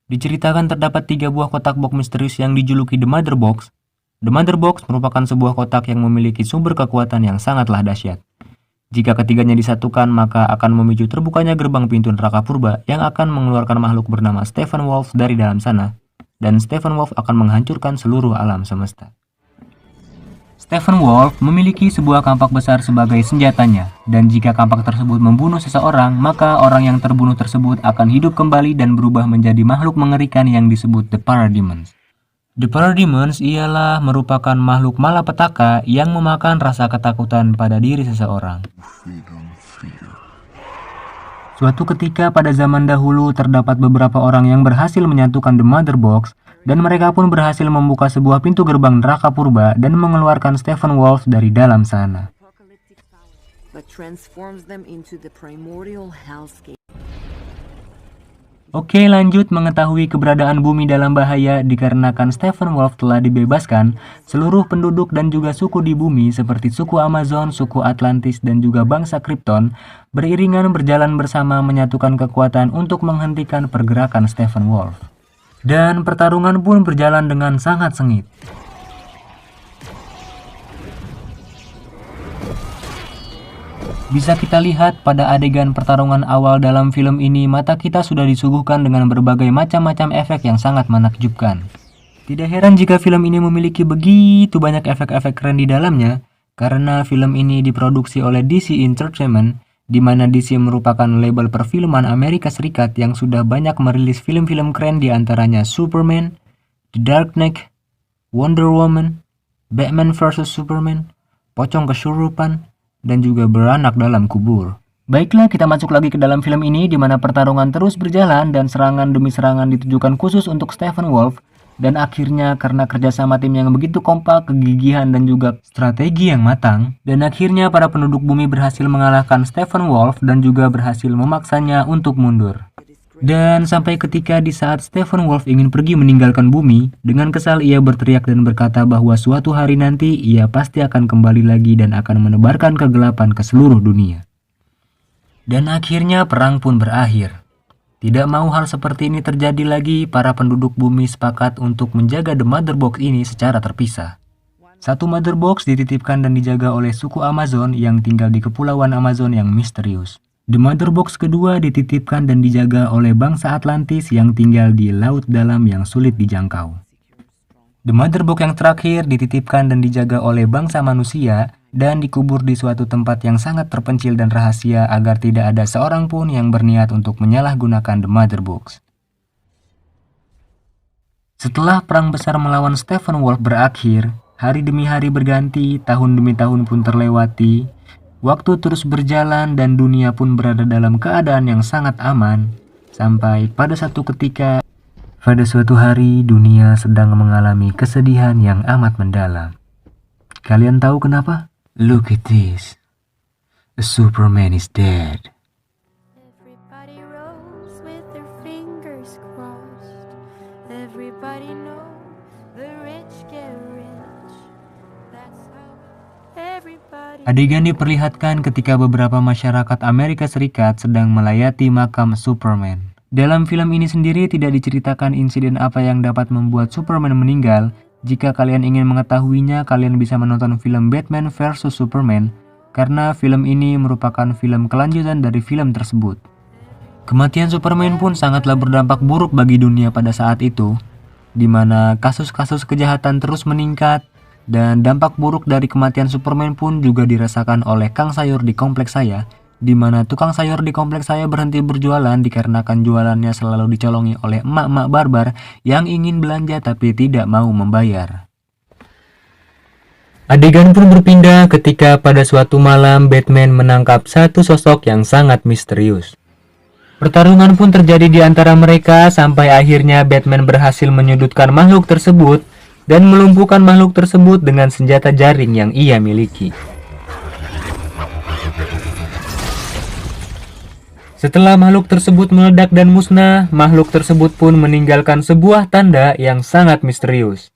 Diceritakan terdapat 3 buah kotak box misterius yang dijuluki The Mother Box. The Mother Box merupakan sebuah kotak yang memiliki sumber kekuatan yang sangatlah dahsyat. Jika ketiganya disatukan, maka akan memicu terbukanya gerbang pintu neraka purba yang akan mengeluarkan makhluk bernama Steppenwolf dari dalam sana, dan Steppenwolf akan menghancurkan seluruh alam semesta. Steppenwolf memiliki sebuah kampak besar sebagai senjatanya, dan jika kampak tersebut membunuh seseorang, maka orang yang terbunuh tersebut akan hidup kembali dan berubah menjadi makhluk mengerikan yang disebut The Parademons. The Parademons ialah merupakan makhluk malapetaka yang memakan rasa ketakutan pada diri seseorang. Suatu ketika pada zaman dahulu terdapat beberapa orang yang berhasil menyatukan The Mother Box, dan mereka pun berhasil membuka sebuah pintu gerbang neraka purba dan mengeluarkan Steppenwolf dari dalam sana. Oke, lanjut. Mengetahui keberadaan bumi dalam bahaya dikarenakan Steppenwolf telah dibebaskan, seluruh penduduk dan juga suku di bumi seperti suku Amazon, suku Atlantis, dan juga bangsa Krypton beriringan berjalan bersama menyatukan kekuatan untuk menghentikan pergerakan Steppenwolf. Dan pertarungan pun berjalan dengan sangat sengit. Bisa kita lihat pada adegan pertarungan awal dalam film ini, mata kita sudah disuguhkan dengan berbagai macam-macam efek yang sangat menakjubkan. Tidak heran jika film ini memiliki begitu banyak efek-efek keren di dalamnya, karena film ini diproduksi oleh DC Entertainment, di mana DC merupakan label perfilman Amerika Serikat yang sudah banyak merilis film-film keren di antaranya Superman, The Dark Knight, Wonder Woman, Batman vs Superman, Pocong Kesurupan, dan juga Beranak dalam Kubur. Baiklah, kita masuk lagi ke dalam film ini di mana pertarungan terus berjalan dan serangan demi serangan ditujukan khusus untuk Steppenwolf. Dan akhirnya karena kerjasama tim yang begitu kompak, kegigihan dan juga strategi yang matang, dan akhirnya para penduduk bumi berhasil mengalahkan Steppenwolf dan juga berhasil memaksanya untuk mundur. Dan sampai ketika di saat Steppenwolf ingin pergi meninggalkan bumi, dengan kesal ia berteriak dan berkata bahwa suatu hari nanti ia pasti akan kembali lagi dan akan menebarkan kegelapan ke seluruh dunia. Dan akhirnya perang pun berakhir. Tidak mau hal seperti ini terjadi lagi, para penduduk bumi sepakat untuk menjaga The Mother Box ini secara terpisah. Satu Mother Box dititipkan dan dijaga oleh suku Amazon yang tinggal di kepulauan Amazon yang misterius. The Mother Box kedua dititipkan dan dijaga oleh bangsa Atlantis yang tinggal di laut dalam yang sulit dijangkau. The Mother Box yang terakhir dititipkan dan dijaga oleh bangsa manusia dan dikubur di suatu tempat yang sangat terpencil dan rahasia agar tidak ada seorang pun yang berniat untuk menyalahgunakan The Mother Box. Setelah perang besar melawan Steppenwolf berakhir, hari demi hari berganti, tahun demi tahun pun terlewati, waktu terus berjalan dan dunia pun berada dalam keadaan yang sangat aman, sampai pada satu ketika, pada suatu hari dunia sedang mengalami kesedihan yang amat mendalam. Kalian tahu kenapa? Look at this. Superman is dead. Everybody rolls with their fingers crossed. Everybody knows the rich get rich. That's how everybody. Adegan diperlihatkan ketika beberapa masyarakat Amerika Serikat sedang melayati makam Superman. Dalam film ini sendiri tidak diceritakan insiden apa yang dapat membuat Superman meninggal. Jika kalian ingin mengetahuinya, kalian bisa menonton film Batman vs Superman, karena film ini merupakan film kelanjutan dari film tersebut. Kematian Superman pun sangatlah berdampak buruk bagi dunia pada saat itu, di mana kasus-kasus kejahatan terus meningkat, dan dampak buruk dari kematian Superman pun juga dirasakan oleh Kang Sayur di kompleks saya, di mana tukang sayur di kompleks saya berhenti berjualan dikarenakan jualannya selalu dicolongi oleh emak-emak barbar yang ingin belanja tapi tidak mau membayar. Adegan pun berpindah ketika pada suatu malam Batman menangkap satu sosok yang sangat misterius. Pertarungan pun terjadi di antara mereka sampai akhirnya Batman berhasil menyudutkan makhluk tersebut dan melumpuhkan makhluk tersebut dengan senjata jaring yang ia miliki. Setelah makhluk tersebut meledak dan musnah, makhluk tersebut pun meninggalkan sebuah tanda yang sangat misterius.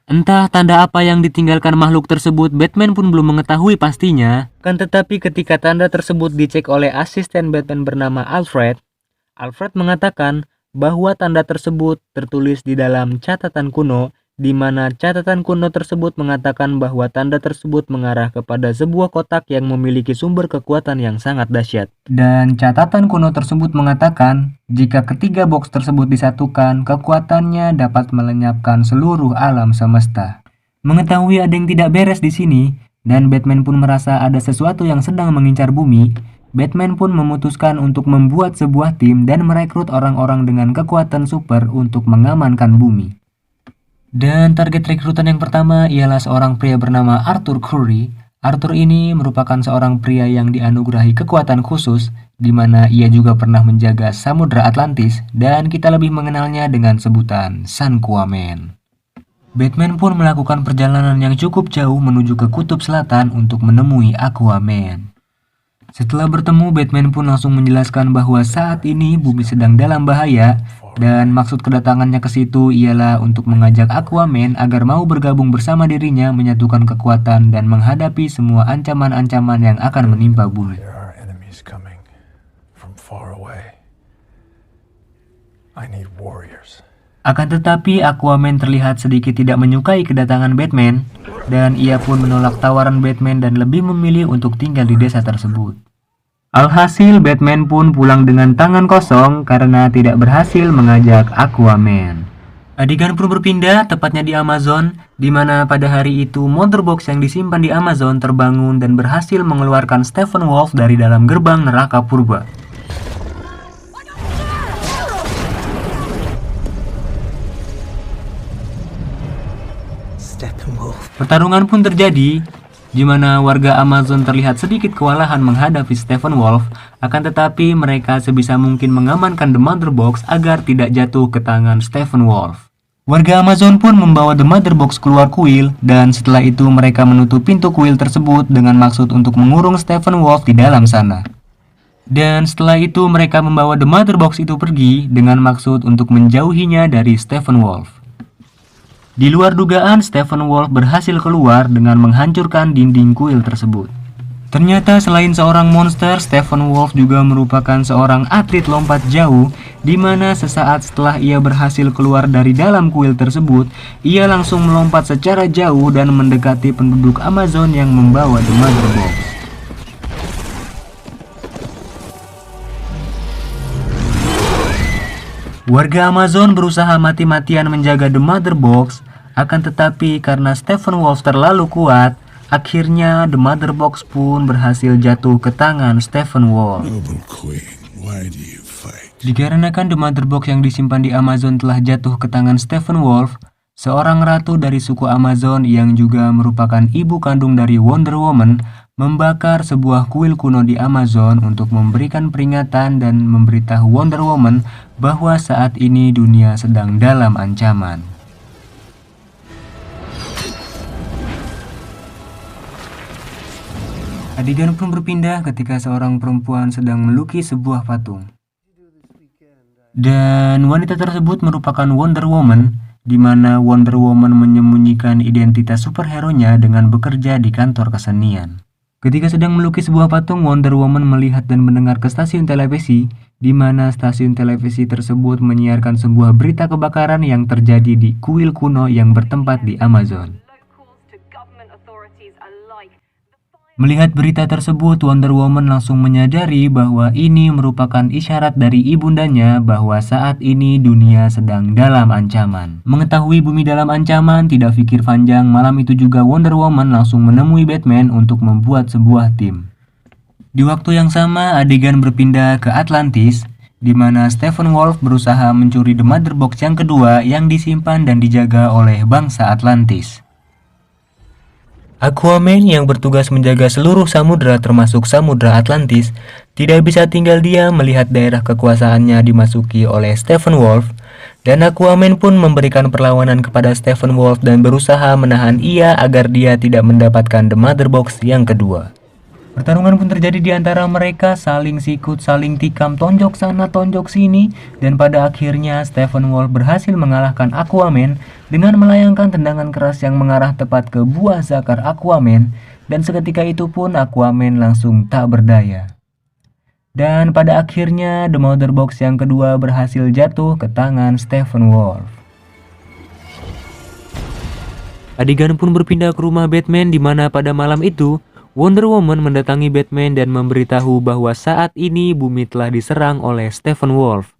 Entah tanda apa yang ditinggalkan makhluk tersebut, Batman pun belum mengetahui pastinya. Kan tetapi ketika tanda tersebut dicek oleh asisten Batman bernama Alfred, Alfred mengatakan bahwa tanda tersebut tertulis di dalam catatan kuno, di mana catatan kuno tersebut mengatakan bahwa tanda tersebut mengarah kepada sebuah kotak yang memiliki sumber kekuatan yang sangat dahsyat. Dan catatan kuno tersebut mengatakan, jika ketiga box tersebut disatukan, kekuatannya dapat melenyapkan seluruh alam semesta. Mengetahui ada yang tidak beres di sini, dan Batman pun merasa ada sesuatu yang sedang mengincar bumi, Batman pun memutuskan untuk membuat sebuah tim dan merekrut orang-orang dengan kekuatan super untuk mengamankan bumi. Dan target rekrutan yang pertama ialah seorang pria bernama Arthur Curry. Arthur ini merupakan seorang pria yang dianugerahi kekuatan khusus, di mana ia juga pernah menjaga Samudra Atlantis, dan kita lebih mengenalnya dengan sebutan Sun Aquaman. Batman pun melakukan perjalanan yang cukup jauh menuju ke kutub selatan untuk menemui Aquaman. Setelah bertemu, Batman pun langsung menjelaskan bahwa saat ini bumi sedang dalam bahaya, dan maksud kedatangannya ke situ ialah untuk mengajak Aquaman agar mau bergabung bersama dirinya, menyatukan kekuatan dan menghadapi semua ancaman-ancaman yang akan menimpa bumi. There are enemies coming from far away. I need warriors. Akan tetapi Aquaman terlihat sedikit tidak menyukai kedatangan Batman, dan ia pun menolak tawaran Batman dan lebih memilih untuk tinggal di desa tersebut. Alhasil Batman pun pulang dengan tangan kosong karena tidak berhasil mengajak Aquaman. Adegan pun berpindah tepatnya di Amazon, di mana pada hari itu Motherbox yang disimpan di Amazon terbangun dan berhasil mengeluarkan Steppenwolf dari dalam gerbang neraka purba. Pertarungan pun terjadi, di mana warga Amazon terlihat sedikit kewalahan menghadapi Steppenwolf, akan tetapi mereka sebisa mungkin mengamankan The Mother Box agar tidak jatuh ke tangan Steppenwolf. Warga Amazon pun membawa The Mother Box keluar kuil, dan setelah itu mereka menutup pintu kuil tersebut dengan maksud untuk mengurung Steppenwolf di dalam sana. Dan setelah itu mereka membawa The Mother Box itu pergi dengan maksud untuk menjauhinya dari Steppenwolf. Di luar dugaan, Steppenwolf berhasil keluar dengan menghancurkan dinding kuil tersebut. Ternyata selain seorang monster, Steppenwolf juga merupakan seorang atlet lompat jauh, di mana sesaat setelah ia berhasil keluar dari dalam kuil tersebut, ia langsung melompat secara jauh dan mendekati penduduk Amazon yang membawa The Mother Box. Warga Amazon berusaha mati-matian menjaga The Mother Box, akan tetapi karena Steppenwolf terlalu kuat, akhirnya The Mother Box pun berhasil jatuh ke tangan Steppenwolf. Noble Queen, why do you fight? Dikarenakan The Mother Box yang disimpan di Amazon telah jatuh ke tangan Steppenwolf, seorang ratu dari suku Amazon yang juga merupakan ibu kandung dari Wonder Woman membakar sebuah kuil kuno di Amazon untuk memberikan peringatan dan memberitahu Wonder Woman bahwa saat ini dunia sedang dalam ancaman. Adegan pun berpindah ketika seorang perempuan sedang melukis sebuah patung. Dan wanita tersebut merupakan Wonder Woman, di mana Wonder Woman menyembunyikan identitas superhero-nya dengan bekerja di kantor kesenian. Ketika sedang melukis sebuah patung, Wonder Woman melihat dan mendengar ke stasiun televisi, di mana stasiun televisi tersebut menyiarkan sebuah berita kebakaran yang terjadi di kuil kuno yang bertempat di Amazon. Melihat berita tersebut, Wonder Woman langsung menyadari bahwa ini merupakan isyarat dari ibundanya bahwa saat ini dunia sedang dalam ancaman. Mengetahui bumi dalam ancaman, tidak pikir panjang, malam itu juga Wonder Woman langsung menemui Batman untuk membuat sebuah tim. Di waktu yang sama, adegan berpindah ke Atlantis, di mana Steppenwolf berusaha mencuri The Mother Box yang kedua yang disimpan dan dijaga oleh bangsa Atlantis. Aquaman yang bertugas menjaga seluruh samudra termasuk samudra Atlantis tidak bisa tinggal diam melihat daerah kekuasaannya dimasuki oleh Steppenwolf, dan Aquaman pun memberikan perlawanan kepada Steppenwolf dan berusaha menahan ia agar dia tidak mendapatkan The Mother Box yang kedua. Pertarungan pun terjadi di antara mereka, saling sikut, saling tikam, tonjok sana, tonjok sini, dan pada akhirnya Steppenwolf berhasil mengalahkan Aquaman dengan melayangkan tendangan keras yang mengarah tepat ke buah zakar Aquaman, dan seketika itu pun Aquaman langsung tak berdaya. Dan pada akhirnya The Mother Box yang kedua berhasil jatuh ke tangan Steppenwolf. Adegan pun berpindah ke rumah Batman di mana pada malam itu Wonder Woman mendatangi Batman dan memberitahu bahwa saat ini bumi telah diserang oleh Steppenwolf.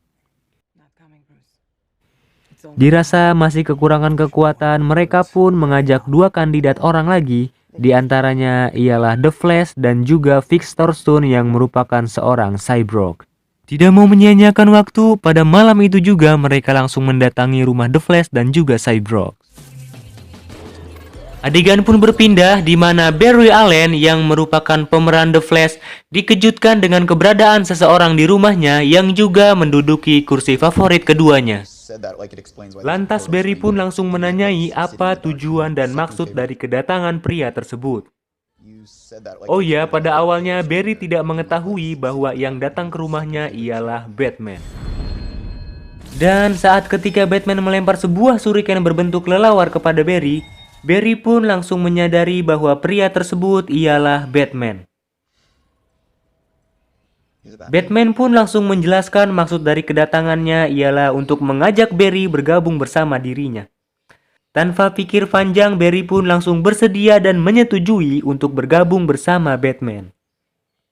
Dirasa masih kekurangan kekuatan, mereka pun mengajak dua kandidat orang lagi. Di antaranya ialah The Flash dan juga Victor Stone yang merupakan seorang cyborg. Tidak mau menyia-nyiakan waktu, pada malam itu juga mereka langsung mendatangi rumah The Flash dan juga cyborg. Adegan pun berpindah di mana Barry Allen yang merupakan pemeran The Flash dikejutkan dengan keberadaan seseorang di rumahnya yang juga menduduki kursi favorit keduanya. Lantas Barry pun langsung menanyai apa tujuan dan maksud dari kedatangan pria tersebut. Oh ya, pada awalnya Barry tidak mengetahui bahwa yang datang ke rumahnya ialah Batman. Dan saat ketika Batman melempar sebuah shuriken berbentuk kelelawar kepada Barry, Barry pun langsung menyadari bahwa pria tersebut ialah Batman. Batman pun langsung menjelaskan maksud dari kedatangannya ialah untuk mengajak Barry bergabung bersama dirinya. Tanpa pikir panjang, Barry pun langsung bersedia dan menyetujui untuk bergabung bersama Batman.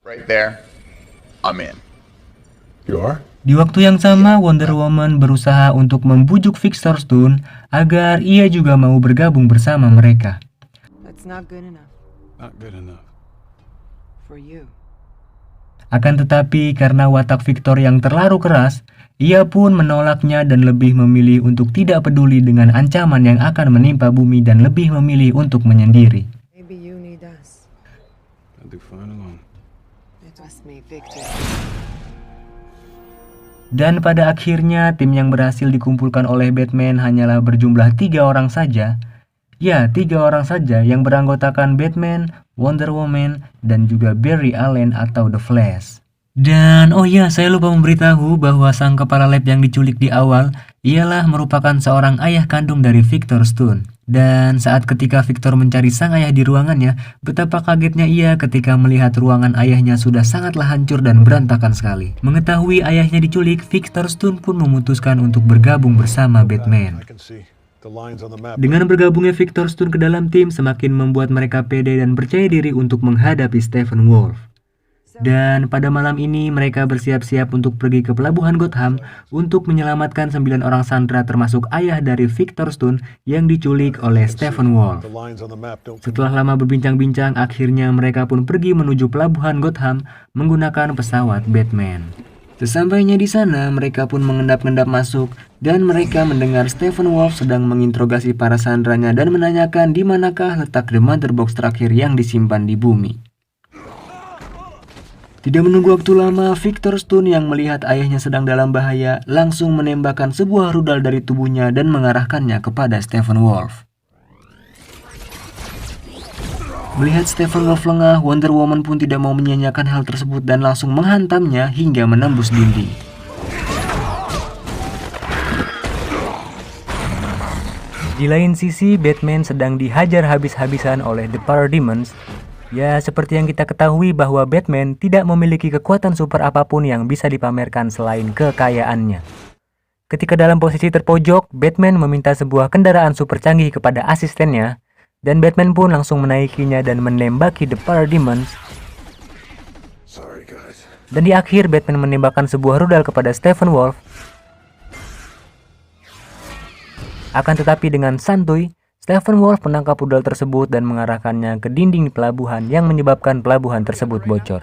Right there, I'm in. You are? Di waktu yang sama, Wonder Woman berusaha untuk membujuk Victor Stone agar ia juga mau bergabung bersama mereka. That's not good enough Not good enough. for you. Akan tetapi karena watak Victor yang terlalu keras, ia pun menolaknya dan lebih memilih untuk tidak peduli dengan ancaman yang akan menimpa bumi dan lebih memilih untuk menyendiri. Maybe you need us. I'll do fine alone. Trust me, Victor. Dan pada akhirnya tim yang berhasil dikumpulkan oleh Batman hanyalah berjumlah 3 orang saja. Ya, 3 orang saja yang beranggotakan Batman, Wonder Woman, dan juga Barry Allen atau The Flash. Dan oh ya, saya lupa memberitahu bahwa sang kepala lab yang diculik di awal ialah merupakan seorang ayah kandung dari Victor Stone. Dan saat ketika Victor mencari sang ayah di ruangannya, betapa kagetnya ia ketika melihat ruangan ayahnya sudah sangatlah hancur dan berantakan sekali. Mengetahui ayahnya diculik, Victor Stone pun memutuskan untuk bergabung bersama Batman. I can see the lines on the map. Dengan bergabungnya Victor Stone ke dalam tim semakin membuat mereka pede dan percaya diri untuk menghadapi Steppenwolf. Dan pada malam ini mereka bersiap-siap untuk pergi ke pelabuhan Gotham untuk menyelamatkan 9 orang sandera termasuk ayah dari Victor Stone yang diculik oleh Steppenwolf. The lines on the map don't Setelah lama berbincang-bincang, akhirnya mereka pun pergi menuju pelabuhan Gotham menggunakan pesawat Batman. Sesampainya di sana, mereka pun mengendap-endap masuk dan mereka mendengar Steppenwolf sedang menginterogasi para sandranya dan menanyakan di manakah letak The Mother Box terakhir yang disimpan di bumi. Tidak menunggu waktu lama, Victor Stone yang melihat ayahnya sedang dalam bahaya langsung menembakkan sebuah rudal dari tubuhnya dan mengarahkannya kepada Steppenwolf. Melihat Steppenwolf lengah, Wonder Woman pun tidak mau menyia-nyiakan hal tersebut dan langsung menghantamnya hingga menembus dinding. Di lain sisi, Batman sedang dihajar habis-habisan oleh The Parademons. Ya, seperti yang kita ketahui bahwa Batman tidak memiliki kekuatan super apapun yang bisa dipamerkan selain kekayaannya. Ketika dalam posisi terpojok, Batman meminta sebuah kendaraan super canggih kepada asistennya, dan Batman pun langsung menaikinya dan menembaki The Parademons. Sorry, guys. Dan di akhir, Batman menembakkan sebuah rudal kepada Steppenwolf. Akan tetapi dengan santuy, Steppenwolf menangkap rudal tersebut dan mengarahkannya ke dinding pelabuhan yang menyebabkan pelabuhan tersebut bocor.